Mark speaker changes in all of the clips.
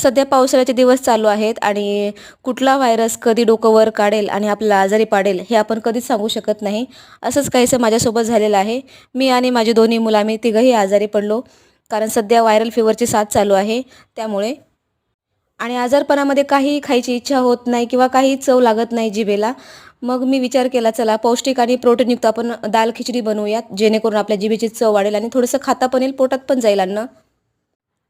Speaker 1: सध्या पावसाळ्याचे दिवस चालू आहेत आणि कुठला व्हायरस कधी डोकं वर काढेल आणि आपल्याला आजारी पाडेल हे आपण कधीच सांगू शकत नाही. असंच काहीसं माझ्यासोबत झालेलं आहे. मी आणि माझी दोन्ही मुलं आम्ही तिघंही आजारी पडलो. कारण सध्या व्हायरल फीवरची साथ चालू आहे त्यामुळे. आणि आजारपणामध्ये काही खायची इच्छा होत नाही किंवा काही चव लागत नाही जिभेला. मग मी विचार केला चला पौष्टिक आणि प्रोटीनयुक्त आपण दाल खिचडी बनवूयात जेणेकरून आपल्या जिभेची चव वाढेल आणि थोडंसं खाता पण येईल, पोटात पण जाईल अन्न.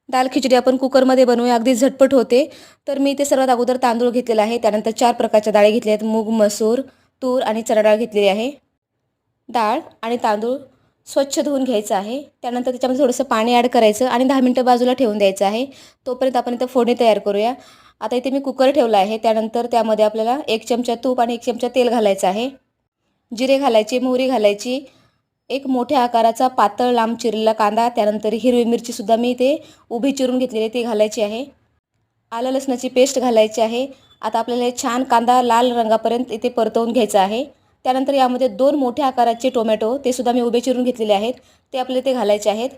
Speaker 1: दाल खिचडी आपण कुकरमध्ये बनवूया, अगदी झटपट होते. तर मी इथे सर्वात अगोदर तांदूळ घेतलेला आहे, त्यानंतर 4 प्रकारच्या डाळी घेतल्या आहेत. मूग, मसूर, तूर आणि चणा डाळ घेतलेली आहे. डाळ आणि तांदूळ स्वच्छ धुवून घ्यायचं आहे. त्यानंतर त्याच्यामध्ये थोडंसं पाणी ॲड करायचं आणि 10 मिनिटं बाजूला ठेवून द्यायचं आहे. तोपर्यंत आपण इथं फोडणी तयार करूया. आता इथे मी कुकर ठेवला आहे. त्यानंतर त्यामध्ये आपल्याला 1 चमचा तूप आणि 1 चमचा तेल घालायचं आहे. जिरे घालायचे, मोहरी घालायची, एक मोठ्या आकाराचा पातळ लांब चिरलेला कांदा, त्यानंतर हिरवी मिरचीसुद्धा मी इथे उभी चिरून घेतलेली ती घालायची आहे. आलं लसणाची पेस्ट घालायची आहे. आता आपल्याला हे छान कांदा लाल रंगापर्यंत इथे परतवून घ्यायचा आहे. त्यानंतर यामध्ये 2 मोठ्या आकाराचे टोमॅटो ते सुद्धा मी उभे चिरून घेतलेले आहेत, ते आपल्याला ते घालायचे आहेत.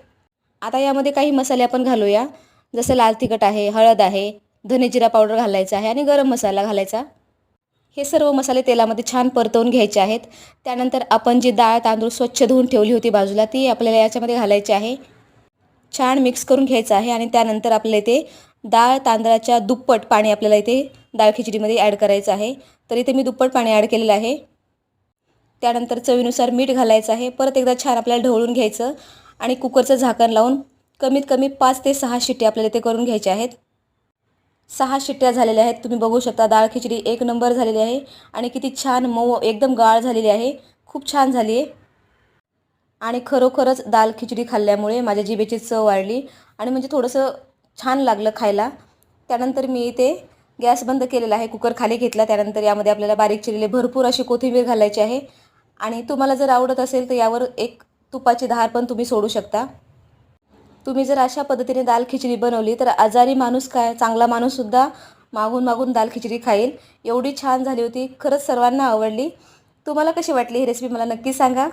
Speaker 1: आता यामध्ये काही मसाले आपण घालूया, जसं लाल तिखट आहे, हळद आहे, धने जिरा पावडर घालायचा आहे आणि गरम मसाला घालायचा. हे सर्व मसाले तेलामध्ये छान परतवून घ्यायचे आहेत. त्यानंतर आपण जी डाळ तांदूळ स्वच्छ धुवून ठेवली होती बाजूला, ती आपल्याला याच्यामध्ये घालायची आहे. छान मिक्स करून घ्यायचं आहे आणि त्यानंतर आपल्याला इथे डाळ तांदळाच्या दुप्पट पाणी आपल्याला इथे डाळ खिचडीमध्ये ॲड करायचं आहे. तर इथे मी दुप्पट पाणी ॲड केलेलं आहे. त्यानंतर चवीनुसार मीठ घालायचं आहे. परत एकदा छान आपल्याला ढवळून घ्यायचं आणि कुकरचं झाकण लावून कमीत कमी 5 ते 6 शिट्ट्या आपल्याला इथे करून घ्यायच्या आहेत. 6 शिट्ट्या झालेल्या आहेत. तुम्ही बघू शकता डाळ खिचडी एक नंबर झालेली आहे आणि किती छान मऊ एकदम गाळ झालेली आहे. खूप छान झाली आहे आणि खरोखरच दाल खिचडी खाल्ल्यामुळे माझ्या जिभेची चव वाढली आणि म्हणजे थोडंसं छान लागलं खायला. त्यानंतर मी इथे गॅस बंद केलेला आहे, कुकर खाली घेतला. त्यानंतर यामध्ये आपल्याला बारीक चिरलेली भरपूर अशी कोथिंबीर घालायची आहे आणि तुम्हाला जर आवडत असेल तर यावर एक तुपाची धार पण तुम्ही सोडू शकता. तुम्ही जर अशा पद्धतीने दाल खिचडी बनवली तर आजारी माणूस काय, चांगला माणूससुद्धा मागून मागून दाल खिचडी खाईल. एवढी छान झाली होती. खरंच सर्वांना आवडली. तुम्हाला कशी वाटली ही रेसिपी मला नक्की सांगा.